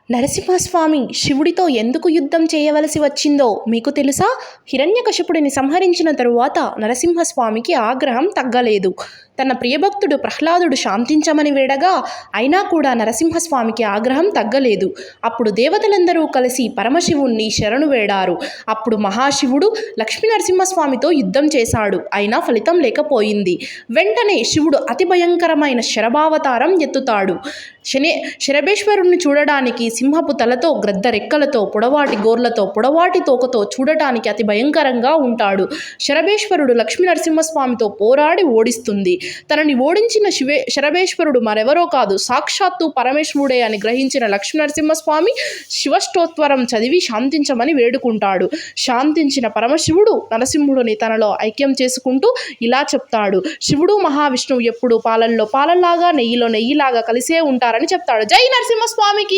నరసింహస్వామి శివుడితో ఎందుకు యుద్ధం చేయవలసి వచ్చిందో మీకు తెలుసా? హిరణ్యకశిపుడిని సంహరించిన తరువాత నరసింహస్వామికి ఆగ్రహం తగ్గలేదు. తన ప్రియభక్తుడు ప్రహ్లాదుడు శాంతించమని వేడగా అయినా కూడా నరసింహస్వామికి ఆగ్రహం తగ్గలేదు. అప్పుడు దేవతలందరూ కలిసి పరమశివుణ్ణి శరణు వేడారు. అప్పుడు మహాశివుడు లక్ష్మీ నరసింహస్వామితో యుద్ధం చేశాడు. అయినా ఫలితం లేకపోయింది. వెంటనే శివుడు అతి భయంకరమైన శరభావతారం ఎత్తుతాడు. శరభేశ్వరుణ్ణి చూడడానికి సింహపు తలతో, గ్రద్ద రెక్కలతో, పొడవాటి గోర్లతో, పొడవాటి తోకతో చూడటానికి అతి భయంకరంగా ఉంటాడు. శరభేశ్వరుడు లక్ష్మీ నరసింహస్వామితో పోరాడి ఓడిస్తుంది. తనని ఓడించిన శరభేశ్వరుడు మరెవరో కాదు, సాక్షాత్తు పరమేశ్వరుడే అని గ్రహించిన లక్ష్మీ నరసింహస్వామి శివస్తోత్వరం చదివి శాంతించమని వేడుకుంటాడు. శాంతించిన పరమశివుడు నరసింహుడిని తనలో ఐక్యం చేసుకుంటూ ఇలా చెప్తాడు: శివుడు మహావిష్ణువు ఎప్పుడు పాలల్లో పాలలాగా, నెయ్యిలో నెయ్యిలాగా కలిసే ఉంటారని చెప్తాడు. జై నరసింహస్వామికి.